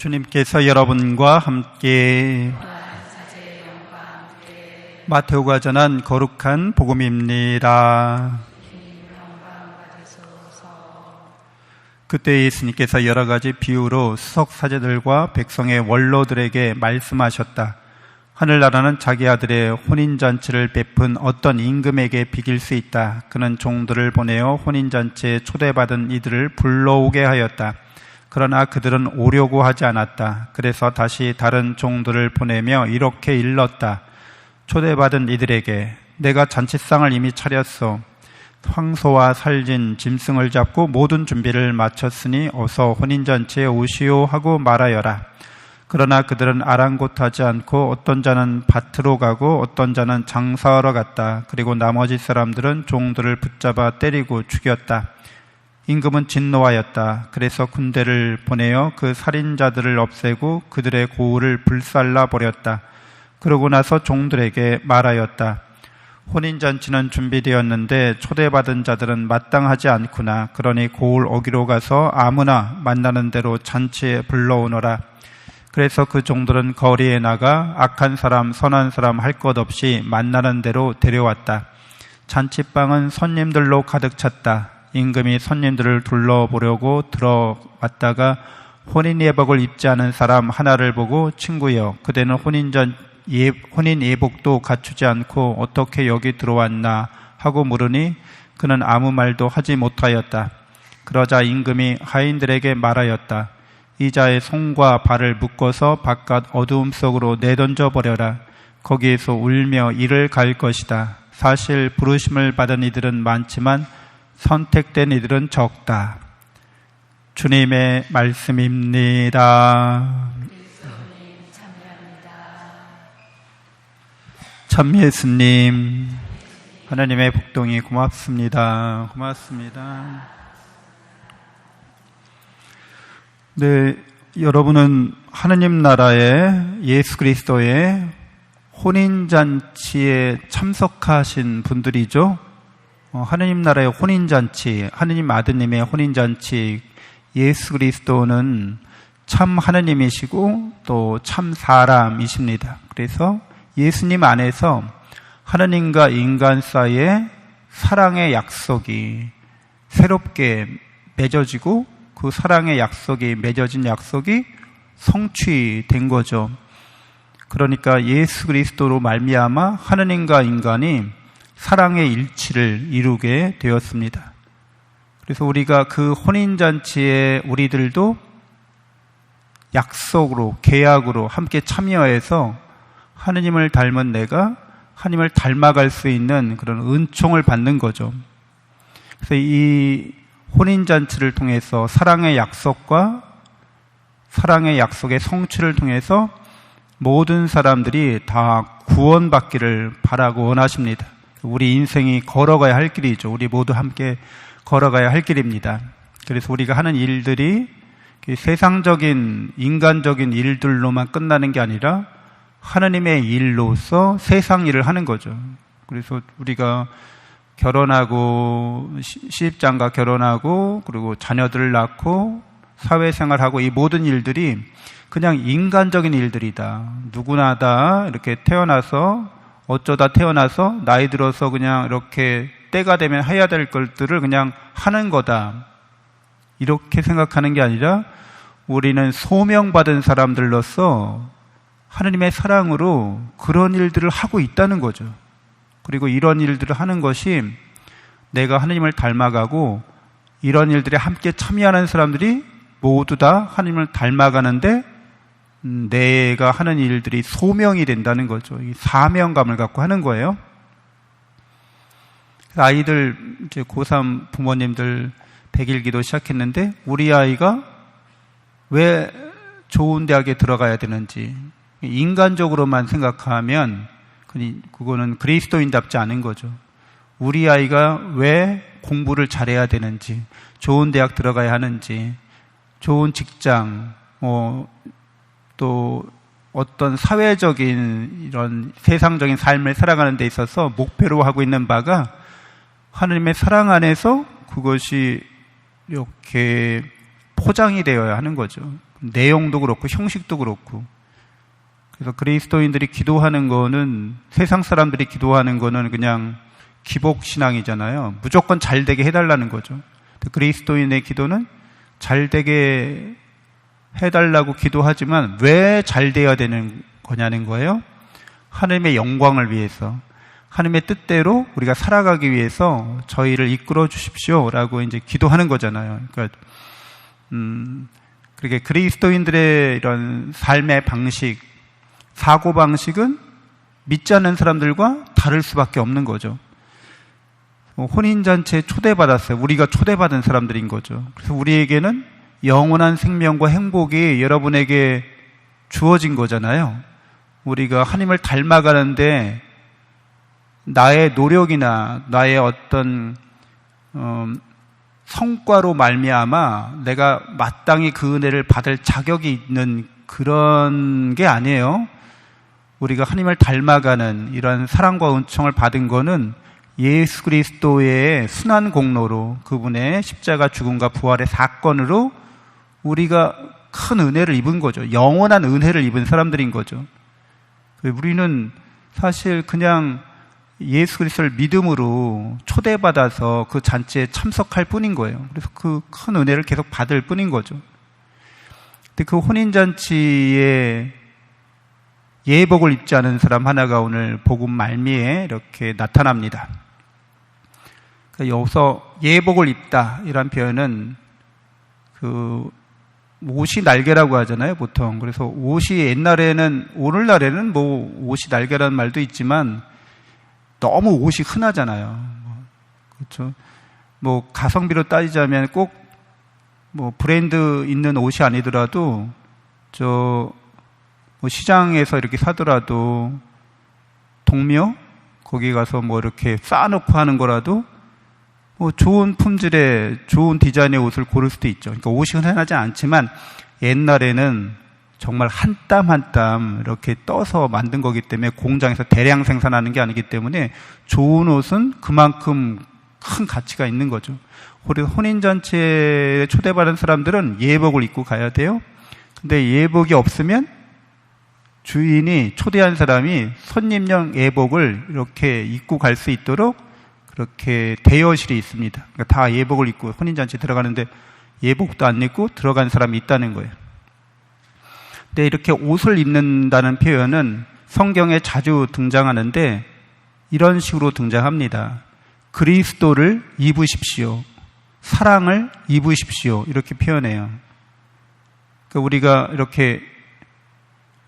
주님께서 여러분과 함께 마테오가 전한 거룩한 복음입니다. 그때 예수님께서 여러 가지 비유로 수석사제들과 백성의 원로들에게 말씀하셨다. 하늘나라는 자기 아들의 혼인잔치를 베푼 어떤 임금에게 비길 수 있다. 그는 종들을 보내어 혼인잔치에 초대받은 이들을 불러오게 하였다. 그러나 그들은 오려고 하지 않았다. 그래서 다시 다른 종들을 보내며 이렇게 일렀다. 초대받은 이들에게 내가 잔치상을 이미 차렸소. 황소와 살진 짐승을 잡고 모든 준비를 마쳤으니 어서 혼인잔치에 오시오 하고 말하여라. 그러나 그들은 아랑곳하지 않고 어떤 자는 밭으로 가고 어떤 자는 장사하러 갔다. 그리고 나머지 사람들은 종들을 붙잡아 때리고 죽였다. 임금은 진노하였다. 그래서 군대를 보내어 그 살인자들을 없애고 그들의 고을을 불살라 버렸다. 그러고 나서 종들에게 말하였다. 혼인잔치는 준비되었는데 초대받은 자들은 마땅하지 않구나. 그러니 고을 어기로 가서 아무나 만나는 대로 잔치에 불러오너라. 그래서 그 종들은 거리에 나가 악한 사람 선한 사람 할 것 없이 만나는 대로 데려왔다. 잔치방은 손님들로 가득 찼다. 임금이 손님들을 둘러보려고 들어왔다가 혼인 예복을 입지 않은 사람 하나를 보고 친구여, 그대는 혼인 예복도 갖추지 않고 어떻게 여기 들어왔나 하고 물으니 그는 아무 말도 하지 못하였다. 그러자 임금이 하인들에게 말하였다. 이 자의 손과 발을 묶어서 바깥 어두움 속으로 내던져 버려라. 거기에서 울며 이를 갈 것이다. 사실 부르심을 받은 이들은 많지만 선택된 이들은 적다. 주님의 말씀입니다. 참 예수님, 하나님의 복동이 고맙습니다. 고맙습니다. 네, 여러분은 하느님 나라의 예수 그리스도의 혼인잔치에 참석하신 분들이죠. 하느님 나라의 혼인잔치, 하느님 아드님의 혼인잔치, 예수 그리스도는 참 하느님이시고 또 참 사람이십니다. 그래서 예수님 안에서 하느님과 인간 사이에 사랑의 약속이 새롭게 맺어지고 그 사랑의 약속이 맺어진 약속이 성취된 거죠. 그러니까 예수 그리스도로 말미암아 하느님과 인간이 사랑의 일치를 이루게 되었습니다. 그래서 우리가 그 혼인잔치에 우리들도 약속으로, 계약으로 함께 참여해서 하느님을 닮은 내가 하느님을 닮아갈 수 있는 그런 은총을 받는 거죠. 그래서 이 혼인잔치를 통해서 사랑의 약속과 사랑의 약속의 성취를 통해서 모든 사람들이 다 구원받기를 바라고 원하십니다. 우리 인생이 걸어가야 할 길이죠. 우리 모두 함께 걸어가야 할 길입니다. 그래서 우리가 하는 일들이 세상적인 인간적인 일들로만 끝나는 게 아니라 하나님의 일로서 세상 일을 하는 거죠. 그래서 우리가 결혼하고 시집장가 결혼하고 그리고 자녀들을 낳고 사회생활하고 이 모든 일들이 그냥 인간적인 일들이다. 누구나 다 이렇게 어쩌다 태어나서 나이 들어서 그냥 이렇게 때가 되면 해야 될 것들을 그냥 하는 거다. 이렇게 생각하는 게 아니라 우리는 소명받은 사람들로서 하느님의 사랑으로 그런 일들을 하고 있다는 거죠. 그리고 이런 일들을 하는 것이 내가 하느님을 닮아가고 이런 일들에 함께 참여하는 사람들이 모두 다 하느님을 닮아가는데 내가 하는 일들이 소명이 된다는 거죠. 이 사명감을 갖고 하는 거예요. 아이들 이제 고3 부모님들 100일 기도 시작했는데 우리 아이가 왜 좋은 대학에 들어가야 되는지 인간적으로만 생각하면 그거는 그리스도인답지 않은 거죠. 우리 아이가 왜 공부를 잘해야 되는지, 좋은 대학 들어가야 하는지, 좋은 직장, 또 어떤 사회적인 이런 세상적인 삶을 살아가는 데 있어서 목표로 하고 있는 바가 하느님의 사랑 안에서 그것이 이렇게 포장이 되어야 하는 거죠. 내용도 그렇고 형식도 그렇고. 그래서 그리스도인들이 기도하는 거는, 세상 사람들이 기도하는 거는 그냥 기복신앙이잖아요. 무조건 잘 되게 해달라는 거죠. 그리스도인의 기도는 잘 되게 해달라고 기도하지만 왜 잘 돼야 되는 거냐는 거예요. 하나님의 영광을 위해서, 하나님의 뜻대로 우리가 살아가기 위해서 저희를 이끌어 주십시오라고 이제 기도하는 거잖아요. 그러니까 그렇게 그리스도인들의 이런 삶의 방식, 사고 방식은 믿지 않는 사람들과 다를 수밖에 없는 거죠. 혼인잔치에 초대받았어요. 우리가 초대받은 사람들인 거죠. 그래서 우리에게는 영원한 생명과 행복이 여러분에게 주어진 거잖아요. 우리가 하나님을 닮아가는데 나의 노력이나 나의 어떤 성과로 말미암아 내가 마땅히 그 은혜를 받을 자격이 있는 그런 게 아니에요. 우리가 하나님을 닮아가는 이런 사랑과 은총을 받은 거는 예수 그리스도의 순환 공로로, 그분의 십자가 죽음과 부활의 사건으로 우리가 큰 은혜를 입은 거죠. 영원한 은혜를 입은 사람들인 거죠. 우리는 사실 그냥 예수 그리스도를 믿음으로 초대받아서 그 잔치에 참석할 뿐인 거예요. 그래서 그 큰 은혜를 계속 받을 뿐인 거죠. 근데 그 혼인잔치에 예복을 입지 않은 사람 하나가 오늘 복음 말미에 이렇게 나타납니다. 여기서 예복을 입다 이란 표현은 그 옷이 날개라고 하잖아요, 보통. 그래서 옷이 옛날에는, 오늘날에는 뭐 옷이 날개라는 말도 있지만 너무 옷이 흔하잖아요. 그렇죠. 뭐 가성비로 따지자면 꼭 뭐 브랜드 있는 옷이 아니더라도 뭐 시장에서 이렇게 사더라도 동묘 거기 가서 뭐 이렇게 쌓아놓고 하는 거라도 뭐 좋은 품질의 좋은 디자인의 옷을 고를 수도 있죠. 그러니까 옷이 흔하지 않지만 옛날에는 정말 한 땀 한 땀 이렇게 떠서 만든 거기 때문에 공장에서 대량 생산하는 게 아니기 때문에 좋은 옷은 그만큼 큰 가치가 있는 거죠. 그래서 혼인잔치에 초대받은 사람들은 예복을 입고 가야 돼요. 근데 예복이 없으면 주인이 초대한 사람이 손님용 예복을 이렇게 입고 갈 수 있도록 그렇게 대여실이 있습니다. 그러니까 다 예복을 입고 혼인잔치에 들어가는데 예복도 안 입고 들어간 사람이 있다는 거예요. 근데 이렇게 옷을 입는다는 표현은 성경에 자주 등장하는데 이런 식으로 등장합니다. 그리스도를 입으십시오. 사랑을 입으십시오. 이렇게 표현해요. 그러니까 우리가 이렇게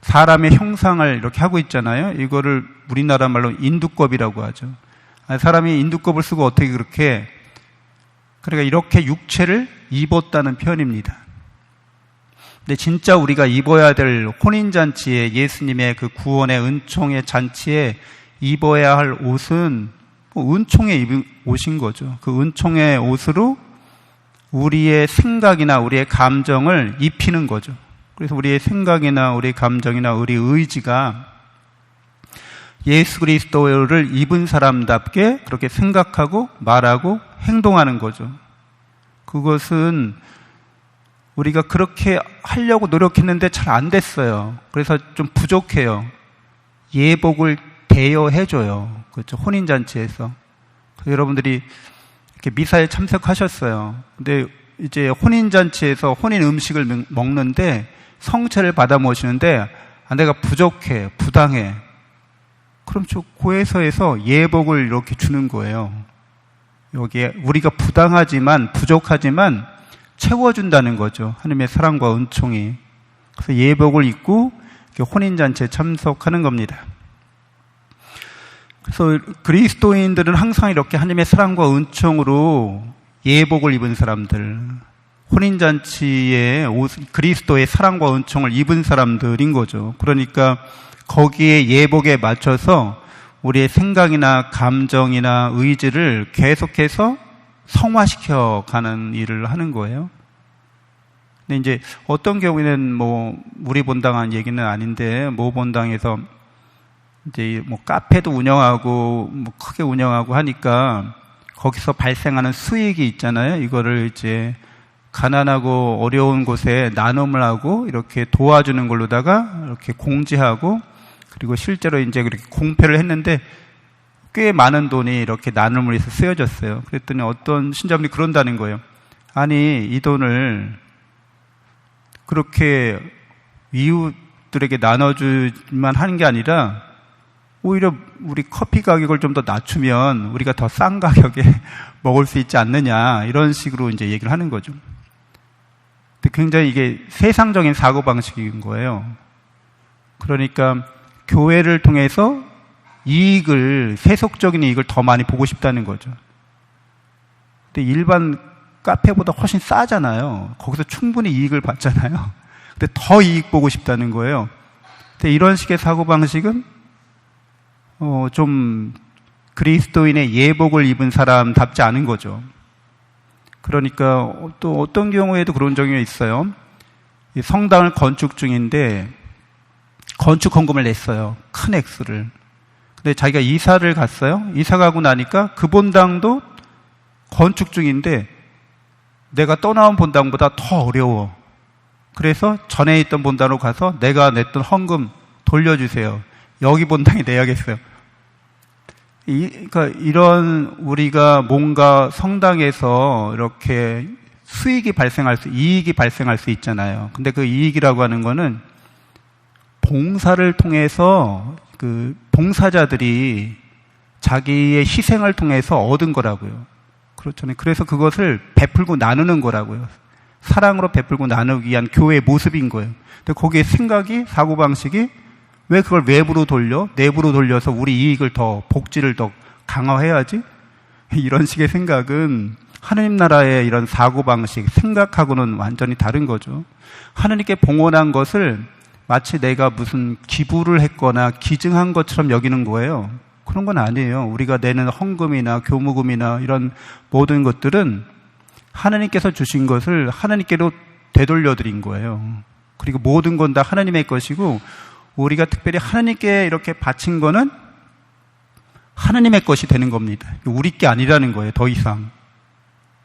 사람의 형상을 이렇게 하고 있잖아요. 이거를 우리나라 말로 인두껍이라고 하죠. 사람이 인두껍을 쓰고 어떻게 그렇게, 그러니까 이렇게 육체를 입었다는 표현입니다. 근데 진짜 우리가 입어야 될 혼인잔치에, 예수님의 그 구원의 은총의 잔치에 입어야 할 옷은 은총의 입은 옷인 거죠. 그 은총의 옷으로 우리의 생각이나 우리의 감정을 입히는 거죠. 그래서 우리의 생각이나 우리의 감정이나 우리 의지가 예수 그리스도를 입은 사람답게 그렇게 생각하고 말하고 행동하는 거죠. 그것은 우리가 그렇게 하려고 노력했는데 잘 안 됐어요. 그래서 좀 부족해요. 예복을 대여해줘요. 그렇죠. 혼인잔치에서. 여러분들이 이렇게 미사에 참석하셨어요. 근데 이제 혼인잔치에서 혼인 음식을 먹는데 성체를 받아 모시는데 내가 부족해, 부당해. 그럼 저 고해서에서 예복을 이렇게 주는 거예요. 여기에 우리가 부당하지만, 부족하지만 채워준다는 거죠. 하나님의 사랑과 은총이. 그래서 예복을 입고 혼인잔치에 참석하는 겁니다. 그래서 그리스도인들은 항상 이렇게 하나님의 사랑과 은총으로 예복을 입은 사람들, 혼인잔치에 그리스도의 사랑과 은총을 입은 사람들인 거죠. 그러니까 거기에 예복에 맞춰서 우리의 생각이나 감정이나 의지를 계속해서 성화시켜 가는 일을 하는 거예요. 근데 이제 어떤 경우에는 뭐 우리 본당한 얘기는 아닌데 모 본당에서 이제 뭐 카페도 운영하고 뭐 크게 운영하고 하니까 거기서 발생하는 수익이 있잖아요. 이거를 이제 가난하고 어려운 곳에 나눔을 하고 이렇게 도와주는 걸로다가 이렇게 공지하고 그리고 실제로 이제 그렇게 공표를 했는데 꽤 많은 돈이 이렇게 나눔을 해서 쓰여졌어요. 그랬더니 어떤 신자분이 그런다는 거예요. 아니, 이 돈을 그렇게 이웃들에게 나눠주만 하는 게 아니라 오히려 우리 커피 가격을 좀 더 낮추면 우리가 더 싼 가격에 먹을 수 있지 않느냐, 이런 식으로 이제 얘기를 하는 거죠. 근데 굉장히 이게 세상적인 사고방식인 거예요. 그러니까 교회를 통해서 이익을, 세속적인 이익을 더 많이 보고 싶다는 거죠. 근데 일반 카페보다 훨씬 싸잖아요. 거기서 충분히 이익을 받잖아요. 근데 더 이익 보고 싶다는 거예요. 근데 이런 식의 사고방식은 좀 그리스도인의 예복을 입은 사람답지 않은 거죠. 그러니까 또 어떤 경우에도 그런 경우가 있어요. 성당을 건축 중인데 건축 헌금을 냈어요. 큰 액수를. 근데 자기가 이사를 갔어요. 이사 가고 나니까 그 본당도 건축 중인데 내가 떠나온 본당보다 더 어려워. 그래서 전에 있던 본당으로 가서 내가 냈던 헌금 돌려주세요. 여기 본당에 내야겠어요. 그러니까 이런 우리가 뭔가 성당에서 이렇게 이익이 발생할 수 있잖아요. 근데 그 이익이라고 하는 거는 봉사를 통해서 그 봉사자들이 자기의 희생을 통해서 얻은 거라고요. 그렇잖아요. 그래서 그것을 베풀고 나누는 거라고요. 사랑으로 베풀고 나누기 위한 교회의 모습인 거예요. 근데 거기에 생각이, 사고방식이 왜 그걸 외부로 돌려? 내부로 돌려서 우리 이익을 더, 복지를 더 강화해야지? 이런 식의 생각은 하느님 나라의 이런 사고방식, 생각하고는 완전히 다른 거죠. 하느님께 봉헌한 것을 마치 내가 무슨 기부를 했거나 기증한 것처럼 여기는 거예요. 그런 건 아니에요. 우리가 내는 헌금이나 교무금이나 이런 모든 것들은 하나님께서 주신 것을 하나님께로 되돌려 드린 거예요. 그리고 모든 건 다 하나님의 것이고 우리가 특별히 하나님께 이렇게 바친 거는 하나님의 것이 되는 겁니다. 우리 게 아니라는 거예요, 더 이상.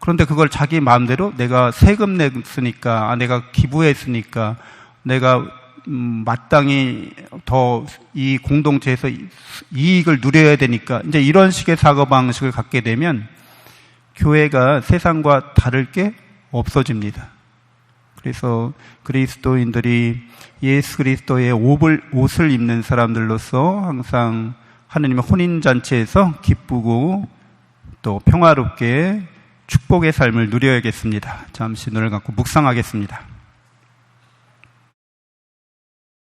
그런데 그걸 자기 마음대로 내가 세금 냈으니까, 내가 기부했으니까, 내가 마땅히 더 이 공동체에서 이익을 누려야 되니까, 이제 이런 식의 사고방식을 갖게 되면 교회가 세상과 다를 게 없어집니다. 그래서 그리스도인들이 예수 그리스도의 옷을 입는 사람들로서 항상 하느님의 혼인잔치에서 기쁘고 또 평화롭게 축복의 삶을 누려야겠습니다. 잠시 눈을 감고 묵상하겠습니다.